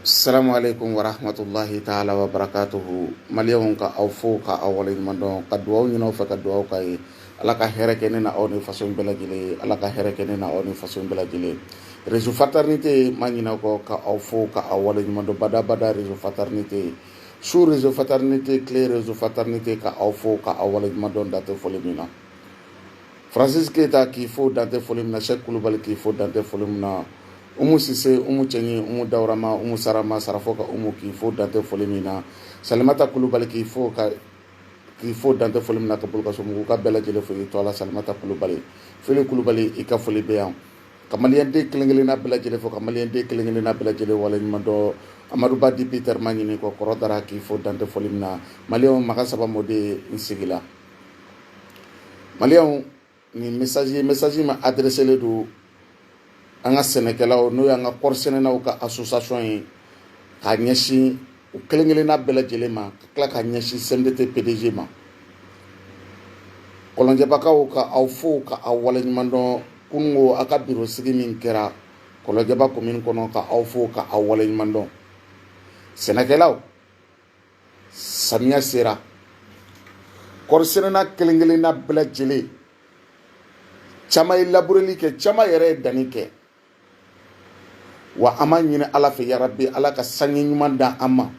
Assalamu alaikum wa rahmatullahi ta'ala wa barakatuhu. Maliyahun ka aw fo ka aw waleɲuman dɔn ka duwaw ɲini aw fɛ ka duwaw ka ye. Ala ka hɛrɛ kɛ ne na aw ni fasow bɛɛ lajɛlen. Ala ka hɛrɛ kɛ ne na aw ni fasow bɛɛ lajɛlen. Réseau Fraternité ma ɲinɛ aw kɔ ka aw fo ka aw waleɲuman dɔn bada Réseau Fraternité. Sous Réseau Fraternité, clé Réseau Fraternité ka aw fo ka aw waleɲuman dɔn dante foli min na. Francis Keita k'i fo dante foli min na. Cheikh Kulubali k'i fo dante foli min na. Umu Sise, Umu Chenyi, Umu Daurama, Umu Sarama, Sarafoka, Umu k'i fo dante foli min na. Salimata Kulubali k'i fo dante foli min na ka bolo ka somugu ka bɛɛ lajɛlen fo i to ala Salimata Kulubali. Fili Kulubali i ka foli bɛ yan. Ka maliyɛnden kelen-kelenna bɛɛ lajɛlen fo, ka maliyɛnden kelen-kelenna bɛɛ lajɛlen waleɲuman dɔn. Amadu Ba di Peter ma ɲini kɔ kɔrɔ dara k'i fo dante foli min na. Maliyɛnw maga saba mɔden n sigila. Maliyɛnw ni message ma adressé le don an ka sɛnɛkɛlaw n'o y'an ka kɔɔrisɛnɛnaw ka association ye k'a ɲɛsin u kelen-kelenna bɛɛ lajɛlen ma ka tila ka ɲɛsin CMDT PDG ma. Kɔlɔnjɛbakaw ka aw fo ka aw waleɲuman dɔn. Kunungo a ka biro sigi min kɛra Kɔlɔnjɛba commune kɔnɔ ka aw fo ka aw waleɲuman dɔn. Sɛnɛkɛlaw, samiya sera. Kɔɔrisɛnɛna kelen-kelenna bɛɛ lajɛlen caman ye labureli kɛ, caman yɛrɛ ye danni kɛ. Wa an b'a ɲini ala fɛ yarabi ala ka sanji ɲuman da an ma.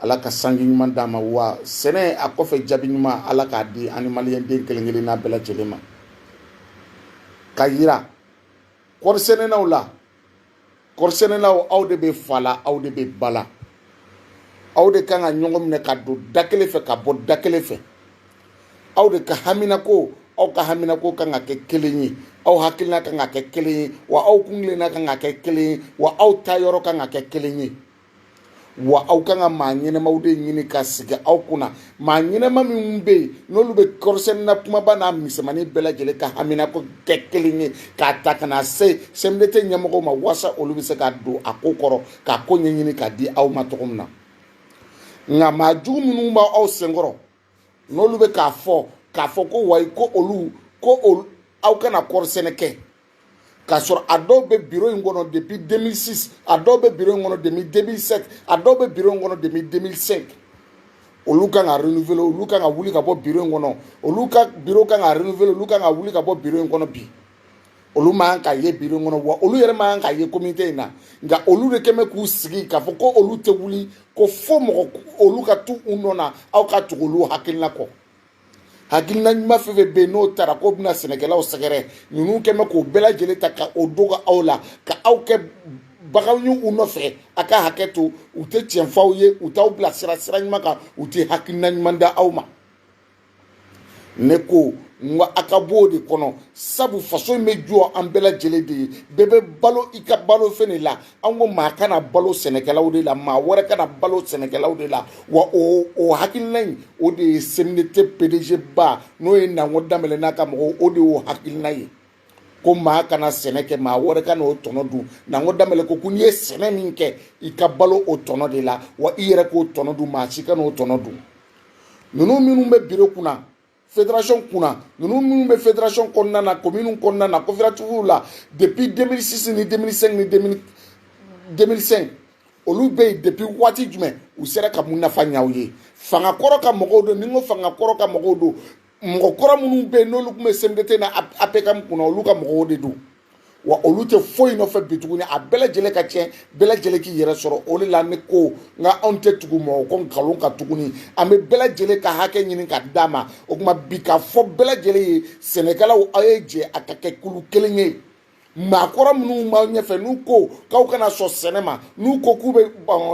Ala ka sanji ɲuman d'an ma. Wa sɛnɛ a kɔfɛ jaabi ɲuman ala k'a di an ni maliyɛnden kelen-kelenna bɛɛ lajɛlen ma. Ka yira kɔɔrisɛnɛnaw la, kɔɔrisɛnɛnaw aw de bɛ fa la, aw de bɛ ba la. Aw de kan ka ɲɔgɔn minɛ ka don da kelen fɛ ka bɔ da kelen fɛ. Aw de ka haminako, aw ka haminako kan ka kɛ kelen ye. Aw hakilina kan ka kɛ kelen ye. Wa aw kungilenna kan ka kɛ kelen ye. Wa aw taayɔrɔ kan ka kɛ kelen ye. Wa aw kan ka maa ɲɛnɛmaw de ɲini ka sigi aw kunna. Maa ɲɛnɛma minnu bɛ yen n'olu bɛ kɔɔrisɛnɛna kumaba n'a misɛnmanin bɛɛ lajɛlen ka haminako kɛ kelen ye k'a ta ka na se CMDT ɲɛmɔgɔw ma walasa olu bɛ se ka don a ko kɔrɔ k'a ko ɲɛɲini k'a di aw ma cogo min na. Nka maa jugu minnu b'aw senkɔrɔ n'olu bɛ k'a fɔ ko wayi ko olu aw kana kɔɔrisɛnɛ kɛ. K'a sɔrɔ a dɔw bɛ bureau in kɔnɔ depuis 2006, a dɔw bɛ bureau in kɔnɔ depuis 2007, a dɔw bɛ bureau in kɔnɔ depuis 2005. Olu kan ka renouveler, olu kan ka wuli ka bɔ bureau in kɔnɔ, olu ka bureau kan ka renouveler, olu kan ka wuli ka bɔ bureau in kɔnɔ bi. Olu ma kan ka ye bureau in kɔnɔ wa olu yɛrɛ ma kan ka ye comité in na. Nka olu de kɛn bɛ k'u sigi k'a fɔ ko olu tɛ wuli, ko fo mɔgɔ olu ka t'u nɔ na aw ka tugu olu hakilina kɔ. Hakilina ɲuman fɛn fɛn bɛ yen n'o taara k'o bɛna sɛnɛkɛlaw sɛgɛrɛ, ninnu kɛn bɛ k'o bɛɛ lajɛlen ta ka o dogo aw la, ka aw kɛ baganw ye u nɔfɛ, a ka hakɛ to, u tɛ tiɲɛ fɔ aw ye, u t'aw bila sira ɲuman kan, u tɛ hakilina ɲuman da aw ma. Ne ko n ko a ka bɔ o de kɔnɔ, sabu faso in bɛ jɔ an bɛɛ lajɛlen de ye, bɛɛ bɛ balo i ka balo fɛn de la. An ko maa kana balo sɛnɛkɛlaw de la, maa wɛrɛ kana balo sɛnɛkɛlaw de la. Wa o hakilina in o de ye CMDT PDG ba n'o ye Nango Danbɛlɛ n'a ka mɔgɔw, o de y'o hakilina ye. Ko maa kana sɛnɛ kɛ, maa wɛrɛ kana o tɔnɔ dun. Nango Danbɛlɛ ko n'i ye sɛnɛ min kɛ i ka balo o tɔnɔ de la, wa i yɛrɛ k'o tɔnɔ dun, maa si kana o tɔnɔ dun. Ninnu minnu bɛ bureau kunna, fédération kunna, ninnu minnu bɛ fédération kɔnɔna na, commune kɔnɔna na, coopérative la depuis 2006 ni 2005 ni 2005, olu bɛ yen depuis waati jumɛn u sera ka mun nafa ɲɛ aw ye. Fanga kɔrɔ ka mɔgɔw don, ni n ko fanga kɔrɔ ka mɔgɔw don, mɔgɔ kɔrɔ minnu bɛ yen n'olu tun bɛ CMDT na APCAM kunna olu ka mɔgɔw de don. Wa olu tɛ foyi nɔfɛ bi tuguni, a bɛɛ lajɛlen ka tiɲɛ, bɛɛ lajɛlen k'i yɛrɛ sɔrɔ. O de la ne ko nka anw tɛ tugu mɔgɔ kɔ nkalon kan tuguni, an bɛ bɛɛ lajɛlen ka hakɛ ɲini ka d'a ma. O tuma bi k'a fɔ bɛɛ lajɛlen ye sɛnɛkɛlaw aw ye jɛ a ka kɛ kulu kelen ye. Maakɔrɔ minnu b'aw ɲɛfɛ n'u ko k'aw kana sɔn sɛnɛ ma, n'u ko k'u bɛ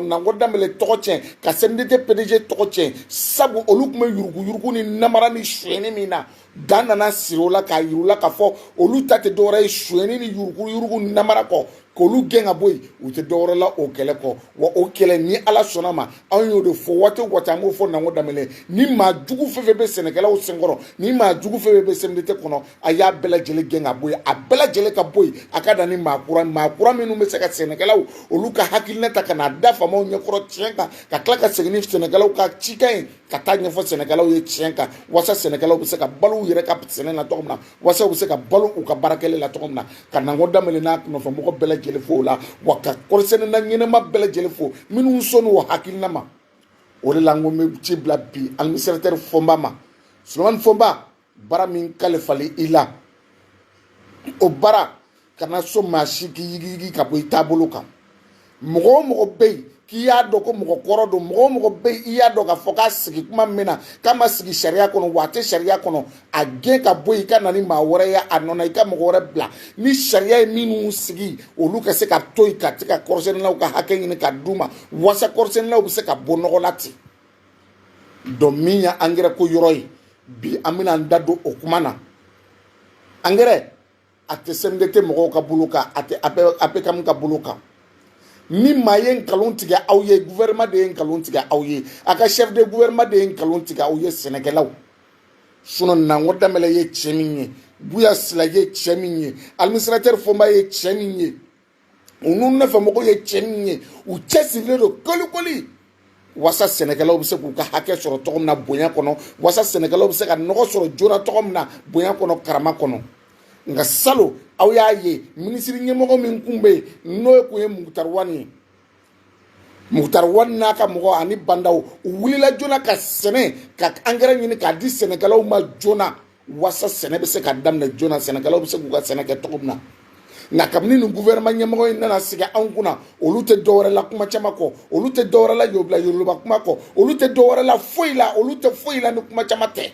Nango Danbɛlɛ tɔgɔ tiɲɛ ka CMDT PDG tɔgɔ tiɲɛ, sabu olu tun bɛ yuruguyurugu ni namara ni sonyɛni min na, dan nana siri o la k'a yir'u la k'a fɔ olu ta tɛ dɔwɛrɛ ye sonyɛni ni yuruguyurugu ni namara kɔ, k'olu gɛn ka bɔ yen, u tɛ dɔwɛrɛ la o kɛlɛ kɔ. Wa o kɛlɛ ni ala sɔnna ma, anw y'o de fɔ waati o waati, an b'o fɔ Nango Danbɛlɛ, ni maa jugu fɛn fɛn bɛ sɛnɛkɛlaw senkɔrɔ, ni maa jugu fɛn fɛn bɛ CMDT kɔnɔ, a y'a bɛɛ lajɛlen gɛn ka bɔ yen, a bɛɛ lajɛlen ka bɔ yen, a ka dan ni maa kura minnu bɛ se ka sɛnɛkɛlaw olu ka hakilina ta ka n'a da faamaw ɲɛkɔrɔ tiɲɛ kan, ka tila ka segin ni sɛnɛkɛlaw ka cikan ye ka taa ɲɛfɔ sɛnɛkɛlaw ye tiɲɛ kan, walasa sɛnɛkɛlaw bɛ se ka balo u yɛrɛ ka sɛnɛ la cogo min na wasa u bɛ se ka balo u ka baarakɛli la cogo min na ka na ŋɔ daminɛ n'a nɔfɛ mɔgɔ bɛɛ lajɛlen fo o la wa ka kɔɔrisɛnɛ na ɲɛnɛma bɛɛ lajɛlen fo minnu sɔnni o hakilina ma o de la n ko n bɛ ci bila bi administrateur Fɔnba ma Sulemani Fɔnba baara min kalifali i la o baara kana sɔn maa si k'i yigiyigi ka bɔ i taabolo kan mɔgɔ o mɔgɔ bɛ yen k'i y'a dɔn ko mɔgɔ kɔrɔ don mɔgɔ o mɔgɔ bɛ yen i y'a dɔn k'a fɔ k'a sigi kuma min na k'a ma sigi sariya kɔnɔ wa a tɛ sariya kɔnɔ a gɛn ka bɔ yen i ka na ni maa wɛrɛ ye a nɔ na i ka mɔgɔ wɛrɛ bila ni sariya ye minnu sigi olu ka se ka to yen ka se ka kɔɔrisɛnɛlaw ka hakɛ ɲini ka d'u ma walasa kɔɔrisɛnɛlaw bɛ se ka bɔ nɔgɔ la ten donc min ye angɛrɛ ko yɔrɔ ye bi an bɛna an da don o kuma na angɛrɛ a tɛ CNDT mɔgɔw ka bolo kan a tɛ APCAM ka bolo kan ni maa ye nkalon tigɛ aw ye gouvernement de ye nkalon tigɛ aw ye a ka chef de gouvernement de ye nkalon tigɛ aw ye sɛnɛkɛlaw sinon Nango Danbɛlɛ ye cɛ min ye Buya Sila ye cɛ min ye administrateur Fɔnba ye cɛ min ye u n'u nɔfɛmɔgɔw ye cɛ min ye u cɛsirilen don kolikoli wasa sɛnɛkɛlaw bɛ se k'u ka hakɛ sɔrɔ cogo min na bonya kɔnɔ wasa sɛnɛkɛlaw bɛ se ka nɔgɔ sɔrɔ joona cogo min na bonya kɔnɔ karama kɔnɔ nka salon aw y'a ye minisiri ɲɛmɔgɔ min kun bɛ yen n'o kun ye Mukutari Wani ye Mukutari Wani n'a ka mɔgɔ ani bandaw u wulila joona ka sɛnɛ ka angɛrɛ ɲini k'a di sɛnɛkɛlaw ma joona wasa sɛnɛ bɛ se ka daminɛ joona sɛnɛkɛlaw bɛ se k'u ka sɛnɛ kɛ cogo min na nka kabini nin gouvernement ɲɛmɔgɔ in nana sigi anw kunna olu tɛ dɔwɛrɛ la kuma caman kɔ olu tɛ dɔwɛrɛ la yorùbá kuma kɔ olu tɛ dɔwɛrɛ la foyi la olu tɛ foyi la ni kuma caman tɛ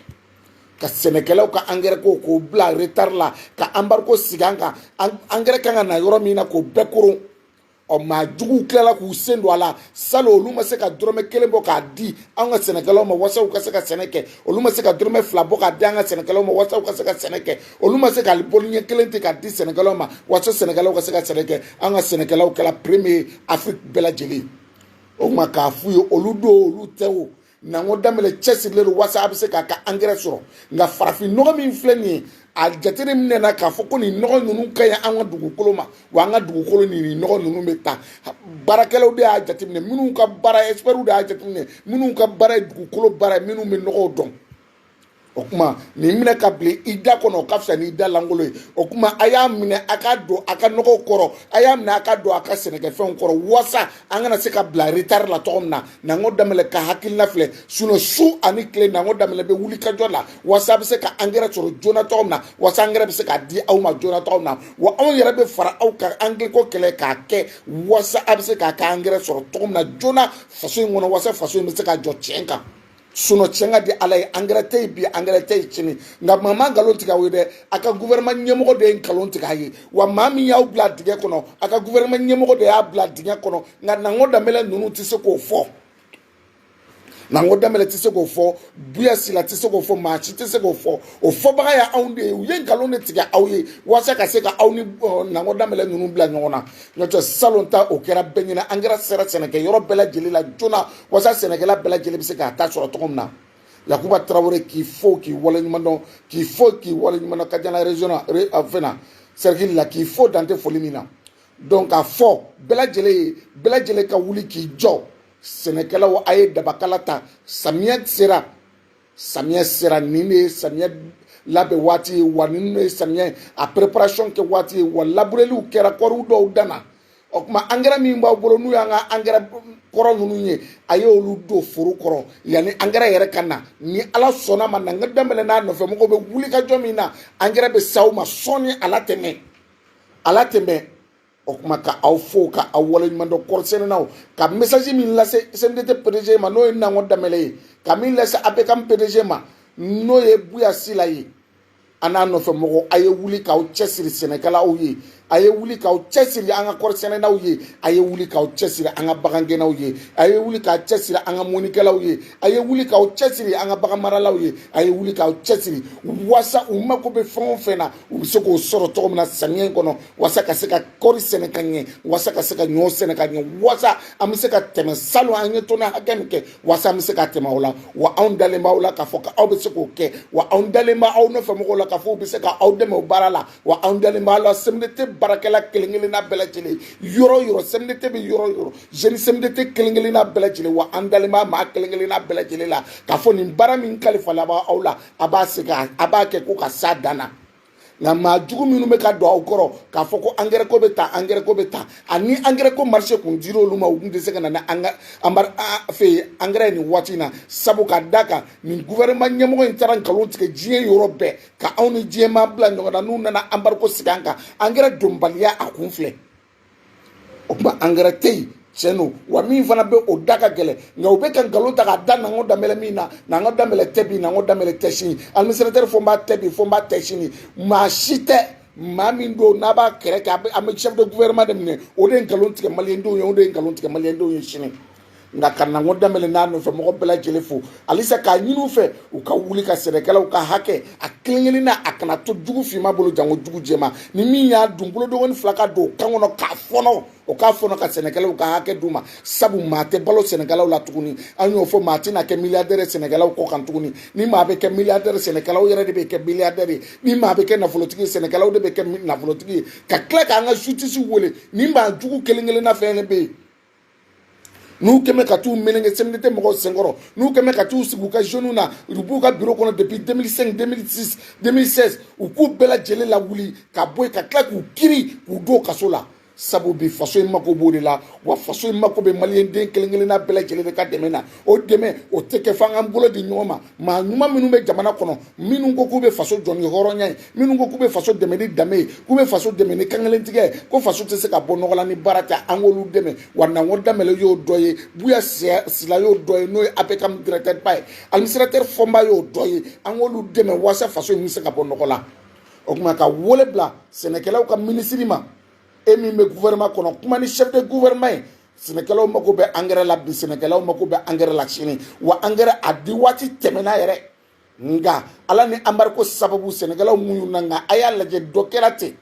ka sɛnɛkɛlaw ka angɛrɛ ko k'o bila retard la ka embargo sigi an kan angɛrɛ kan ka na yɔrɔ min na k'o bɛɛ koron ɔ maa juguw tilala k'u sen don a la salon olu ma se ka dɔrɔmɛ kelen bɔ k'a di an ka sɛnɛkɛlaw ma walasa u ka se ka sɛnɛ kɛ olu ma se ka dɔrɔmɛ fila bɔ k'a di an ka sɛnɛkɛlaw ma walasa u ka se ka sɛnɛ kɛ olu ma se ka bɔliɲɛ kelen ten k'a di sɛnɛkɛlaw ma walasa sɛnɛkɛlaw ka se ka sɛnɛ kɛ an ka sɛnɛkɛlaw kɛla premier Afrique bɛɛ lajɛlen o tuma k'a f'u ye olu don olu tɛ o Nango Danbɛlɛ cɛsirilen don walasa a bɛ se k'a ka angɛrɛ sɔrɔ nka farafin nɔgɔ min filɛ nin ye a jateminɛ na k'a fɔ ko nin nɔgɔ ninnu ka ɲi an ka dugukolo ma wa an ka dugukolo nin nɔgɔ ninnu bɛ taa baarakɛlaw de y'a jateminɛ minnu ka baara experts de y'a jateminɛ minnu ka baara ye dugukolo baara ye minnu bɛ nɔgɔw dɔn o kuma nin minɛ ka bilen i da kɔnɔ o ka fisa ni i da langolo ye o kuma a y'a minɛ a ka don a ka nɔgɔw kɔrɔ a y'a minɛ a ka don a ka sɛnɛkɛfɛnw kɔrɔ walasa an kana se ka bila retard la cogo min na Nango Danbɛlɛ ka hakilina filɛ sinon su ani tile Nango Danbɛlɛ bɛ wuli ka jɔ la walasa a bɛ se ka angɛrɛ sɔrɔ joona cogo min na walasa angɛrɛ bɛ se ka di aw ma joona cogo min na wa anw yɛrɛ bɛ fara aw kan angɛrɛ ko kɛlɛ k'a kɛ walasa a bɛ se k'a ka angɛrɛ sɔrɔ cogo min na joona faso in kɔnɔ walasa faso in bɛ se ka jɔ tiɲɛ kan sinon tiɲɛ ka di ala ye angɛrɛ tɛ yen bi angɛrɛ tɛ yen sini nka maa ma nkalon tigɛ aw ye dɛ a ka gouvernement ɲɛmɔgɔ de ye nkalon tigɛ a ye wa maa min y'aw bila dingɛ kɔnɔ a ka gouvernement ɲɛmɔgɔ de y'a bila dingɛ kɔnɔ nka Nango Danbɛlɛ ninnu tɛ se k'o fɔ Nango Danbɛlɛ tɛ se k'o fɔ Buya Sila tɛ se k'o fɔ maa si tɛ se k'o fɔ o fɔbaga ye anw de ye u ye nkalon de tigɛ aw ye walasa ka se ka aw ni Nango Danbɛlɛ ninnu bila ɲɔgɔn na n'o tɛ salon ta o kɛra bɛɛ ɲɛna angɛrɛ sera sɛnɛkɛ yɔrɔ bɛɛ lajɛlen la joona walasa sɛnɛkɛla bɛɛ lajɛlen bɛ se k'a ta sɔrɔ cogo min na Yakuba Traoré k'i fo k'i waleɲuman dɔn k'i fo k'i waleɲuman dɔn Kadiala région na fɛn na cercle la k'i fo dan tɛ foli min na donc k'a fɔ bɛɛ lajɛlen ka wuli k'i jɔ sɛnɛkɛlaw a ye dabakala ta samiyɛ sera nin de ye samiyɛ labɛn waati ye wa nin de ye samiyɛ a préparation kɛ waati ye wa labureliw kɛra kɔriw dɔw danna o tuma angɛrɛ min b'aw bolo n'u y'an ka angɛrɛ kɔrɔ ninnu ye a ye olu don foro kɔrɔ yanni angɛrɛ yɛrɛ ka na ni ala sɔnna ma Nango Danbɛlɛ n'a nɔfɛmɔgɔw bɛ wuli ka jɔ min na angɛrɛ bɛ s'aw ma sɔɔni ala tɛmɛ o kuma ka aw fo ka aw waleɲuman dɔn kɔɔrisɛnɛnaw ka message min lase CNDT PDG ma n'o ye Nango Danbɛlɛ ye ka min lase APCAM PDG ma n'o ye Buya Sila ye a n'a nɔfɛmɔgɔw a ye wuli k'aw cɛsiri sɛnɛkɛlaw ye a ye wuli k'aw cɛsiri an ka kɔɔrisɛnɛnaw ye a ye wuli k'aw cɛsiri an ka bagangɛnnaw ye a ye wuli k'aw cɛsiri an ka mɔnikɛlaw ye a ye wuli k'aw cɛsiri an ka baganmaralaw ye a ye wuli k'aw cɛsiri walasa u mako bɛ fɛn o fɛn na u bɛ se k'o sɔrɔ cogo min na samiyɛ in kɔnɔ walasa ka se ka kɔɔri sɛnɛ ka ɲɛ walasa ka se ka ɲɔ sɛnɛ ka ɲɛ walasa an bɛ se ka tɛmɛ salon an ye tɔnɔ hakɛ min kɛ walasa an bɛ se ka tɛmɛ o la wa anw dalen b'aw la k'a fɔ k'aw bɛ se k'o kɛ wa anw dalen b'aw nɔfɛmɔgɔw la k'a fɔ u bɛ se k'aw dɛmɛ o baara la wa anw dalen b'aw la CNDT barakɛla kelen-kelenna bɛɛ lajɛlen yɔrɔ yɔrɔ CMDT bɛ yɔrɔ yɔrɔ jeune CMDT kelen-kelenna bɛɛ lajɛlen wa an dalen b'a maa kelen-kelenna bɛɛ lajɛlen la k'a fɔ nin baara min kalifala aw la a b'a se ka a b'a kɛ ko ka s'a dan na nka maa jugu minnu bɛ ka don aw kɔrɔ k'a fɔ ko engrais ko bɛ ta engrais ko bɛ ta ani engrais ko marché kun dira olu ma u tun tɛ se ka na ni engrais nin waati in na sabu ka da kan nin gouvernement ɲɛmɔgɔ in taara nkalon tigɛ diɲɛ yɔrɔ bɛɛ ka anw ni diɲɛ maa bila ɲɔgɔn na n'u nana embargo sigi an kan engrais donbaliya a kun filɛ o tuma engrais tɛ yen tiɲɛ don wa min fana bɛ o da ka gɛlɛn nka u bɛ ka nkalon ta k'a da n'an ko danbɛlɛ min na n'an ko danbɛlɛ tɛ bi n'an ko danbɛlɛ tɛ sini administrateur fɔ n b'a tɛ bi fɔ n b'a tɛ sini maa si tɛ maa min don n'a b'a kɛrɛ kɛ an bɛ chef de gouvernement de minɛ o de ye nkalon tigɛ maliyɛndenw ye o de ye nkalon tigɛ maliyɛndenw ye sini nka ka na n ko danbɛlɛ n'a nɔfɛ mɔgɔ bɛɛ lajɛlen fo halisa k'a ɲini u fɛ u ka wuli ka sɛnɛkɛlaw ka hakɛ a kelen-kelen na a kana to jugu finma bolo janko jugu jɛma ni min y'a dun bolodogɔni fila ka don o kan kɔnɔ k'a fɔnɔ o k'a fɔnɔ ka sɛnɛkɛlaw ka hakɛ d'u ma sabu maa tɛ balo sɛnɛkɛlaw la tuguni an y'o fɔ maa tɛna kɛ milliardaire sɛnɛkɛlaw kɔ kan tuguni ni maa bɛ kɛ milliardaire sɛnɛkɛlaw yɛrɛ de bɛ kɛ milliardaire ye ni maa bɛ kɛ nafolotigi sɛnɛkɛlaw de bɛ kɛ nafolotigi ye ka tila k'an ka justice wele ni maa jugu kelen-kelenna fɛn bɛ yen n'u kɛmɛ ka t'u meleke CMDT mɔgɔw senkɔrɔ n'u kɛmɛ ka t'u sigi u ka jeunes na u b'u ka bureau kɔnɔ depuis 2005 2006 2016 u k'u bɛɛ lajɛlen lawuli ka bɔ yen ka tila k'u kiri k'u don kaso la sabu bi faso in mako b'o de la wa faso in mako bɛ maliyɛnden kelen-kelenna bɛɛ lajɛlen de ka dɛmɛ na o dɛmɛ o tɛ kɛ f'an k'an bolo di ɲɔgɔn ma maa ɲuman minnu bɛ jamana kɔnɔ minnu ko k'u bɛ faso jɔ ni hɔrɔnya ye minnu ko k'u bɛ faso dɛmɛ ni danbe ye k'u bɛ faso dɛmɛ ni kankelentigɛ ye ko faso tɛ se ka bɔ nɔgɔ la ni baara tɛ an k'olu dɛmɛ wa Nango Danbɛlɛ y'o dɔ ye Buya Sila y'o dɔ ye n'o ye APCAM directeur ba ye administrateur Fɔnba y'o dɔ ye an k'olu dɛmɛ walasa faso in bɛ se ka bɔ nɔgɔ la o tuma ka wele bila sɛnɛkɛlaw ka ministre ma e min bɛ gouvernement kɔnɔ kuma ni chef de gouvernement ye sɛnɛkɛlaw mako bɛ engrais la bi sɛnɛkɛlaw mako bɛ engrais la sini wa engrais a di waati tɛmɛna yɛrɛ nka ala ni embargo sababu sɛnɛkɛlaw mun na nka a y'a lajɛ dɔ kɛra ten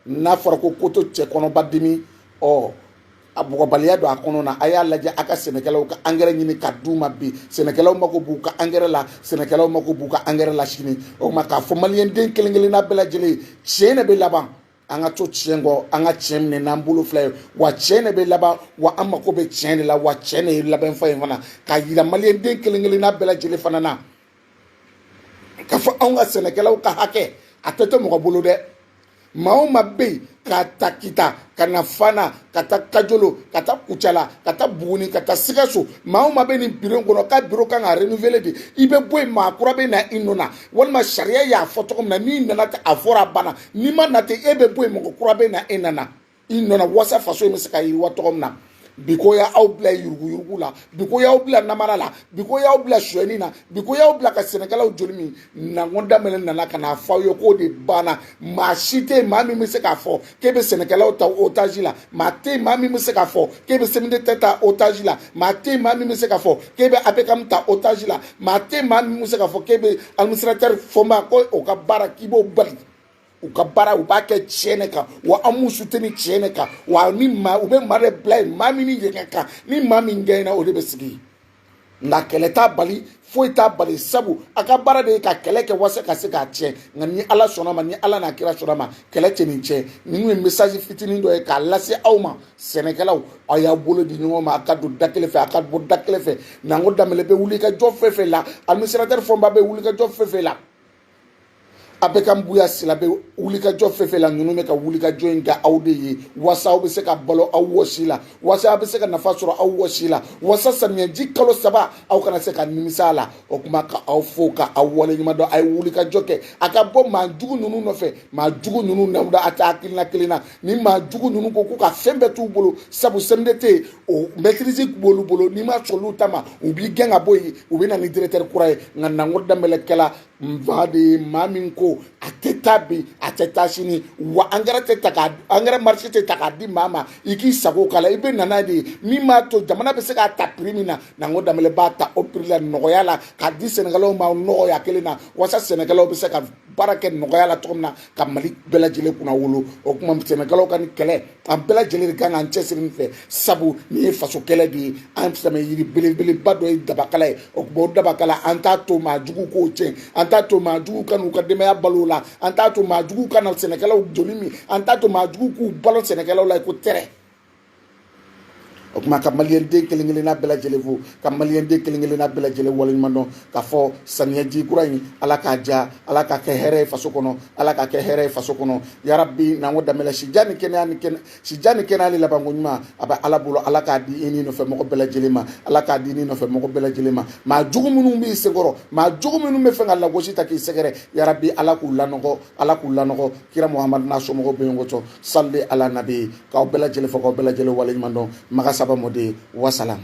n'a fɔra ko koto cɛ kɔnɔba dimi a bɔgɔbaliya don a kɔnɔ na a y'a lajɛ a ka sɛnɛkɛlaw ka engrais ɲini ka d'u ma bi sɛnɛkɛlaw mako b'u ka engrais la sɛnɛkɛlaw mako b'u ka engrais la sini o tuma k'a fɔ maliyɛnden kelen-kelenna bɛɛ lajɛlen tiɲɛ de bɛ laban an ka to tiɲɛ kɔ an ka tiɲɛ minɛ n'an bolo fila ye wa tiɲɛ de bɛ laban wa an mako bɛ tiɲɛ de la wa tiɲɛ de ye labɛn fɔ ye fana k'a yira maliyɛnden kelen-kelenna bɛɛ lajɛlen fana na k'a fɔ anw ka sɛnɛkɛlaw ka hakɛ a tɛ to mɔgɔ bolo dɛ maa o maa bɛ yen k'a ta kita ka na Fana ka taa Kajolo ka taa Kucala ka taa Buguni ka taa Sikaso maa o maa bɛ nin bureau kɔnɔ k'a bureau kan ka renouveler de i bɛ bɔ yen maa kura bɛ na i nɔ na walima sariya y'a fɔ cogo min na n'i nana ten a fɔra a banna n'i ma na ten e bɛ bɔ yen mɔgɔ kura bɛ na e nana i nɔ na walasa faso in bɛ se ka yiriwa cogo min na bi ko y'aw bila yuruguyurugu la bi ko y'aw bila namara la bi ko y'aw bila suyɛni na bi ko y'aw bila ka sɛnɛkɛlaw joli min Nango Danbɛlɛ nana ka n'a fɔ aw ye k'o de banna maa si tɛ yen maa min bɛ se k'a fɔ k'e bɛ sɛnɛkɛlaw ta otage la maa tɛ yen maa min bɛ se k'a fɔ k'e bɛ CMDT ta otage la maa tɛ yen maa min bɛ se k'a fɔ k'e bɛ APCAM ta otage la maa tɛ yen maa min bɛ se k'a fɔ k'e bɛ administrateur Fɔnba ko o ka baara k'i b'o bali u ka baara u b'a kɛ tiɲɛ de kan wa an m'u soutenir tiɲɛ de kan wa ni maa u bɛ maa de bila yen maa min ni yɛlɛ kan ni maa min gɛnna o de bɛ sigi nka kɛlɛ t'a bali foyi t'a bali sabu a ka baara de ye ka kɛlɛ kɛ walasa ka se k'a tiɲɛ nka ni ala sɔnna ma ni ala n'a kira sɔnna ma kɛlɛ tɛ nin tiɲɛ nin ye message fitinin dɔ ye k'a lase aw ma sɛnɛkɛlaw aw y'a bolo di ɲɔgɔn ma a ka don da kelen fɛ a ka bɔ da kelen fɛ Nango Danbɛlɛ bɛ wuli ka jɔ fɛn fɛn la administrateur Fɔnba bɛ wuli ka jɔ fɛn fɛn la APCAM Buya Sila bɛ wulikajɔ fɛn fɛn la ninnu bɛ ka wulikajɔ in kɛ aw de ye walasa aw bɛ se ka balo aw wɔsi la walasa aw bɛ se ka nafa sɔrɔ aw wɔsi la walasa samiyɛji kalo 3 aw kana se ka nimisa a la o kuma ka aw fo ka aw waleɲuman dɔn a ye wulikajɔ kɛ a ka bɔ maa jugu ninnu nɔfɛ maa jugu ninnu na a tɛ hakilina kelen na ni maa jugu ninnu ko k'u ka fɛn bɛɛ t'u bolo sabu CMDT o maîtrise b'olu bolo n'i ma sɔn olu ta ma u b'i gɛn ka bɔ yen u bɛ na ni directeur kura ye nka Nango Danbɛlɛ kɛla nfa de ye maa min ko a tɛ taa bi a tɛ taa sini wa engrais tɛ ta k'a engrais marché tɛ ta k'a di maa ma i k'i sago k'a la i bɛ nana de ye min b'a to jamana bɛ se k'a ta prix min na Nango Danbɛlɛ b'a ta o prix la nɔgɔya la k'a di sɛnɛkɛlaw ma nɔgɔya kelen na walasa sɛnɛkɛlaw bɛ se ka baara kɛ nɔgɔya la cogo min na ka Mali bɛɛ lajɛlen kunna wolo o kuma sɛnɛkɛlaw ka ni kɛlɛ an bɛɛ lajɛlen de kan k'an cɛsiri nin fɛ sabu nin ye faso kɛlɛ de ye an tɛmɛ yiri belebeleba dɔ ye dabakala ye o kuma o dabakala an t'a to maa jugu k'o tiɲɛ an t'a to maa jugu ka n'u ka denbaya balo la an t'a to maa jugu kana sɛnɛkɛlaw joli min an t'a to maa jugu k'u balo sɛnɛkɛlaw la ko tɛrɛ o kuma ka maliyɛnden kelen-kelenna bɛɛ lajɛlen fo ka maliyɛnden kelen-kelenna bɛɛ lajɛlen waleɲuman dɔn k'a fɔ samiyaji kura in ala k'a ja ala k'a kɛ hɛrɛ ye faso kɔnɔ ala k'a kɛ hɛrɛ ye faso kɔnɔ yarabi n'an ko damɛlɛ sija ni kɛnɛya ni labanko ɲuman a bɛ ala bolo ala k'a di i ni nɔfɛ mɔgɔ bɛɛ lajɛlen ma ala k'a di i ni nɔfɛ mɔgɔ bɛɛ lajɛlen ma maa jugu minnu b'i senkɔrɔ maa jugu minnu bɛ fɛ ka lagosi ta k'i sɛgɛrɛ yarabi ala k'u lanɔgɔ kira muhamadu n'a somɔgɔw bɛ ɲɔgɔn cɔ salli ala nabi k'aw bɛɛ lajɛlen fɔ k'aw bɛɛ lajɛlen waleɲuman dɔn maga saba mɔden wasalam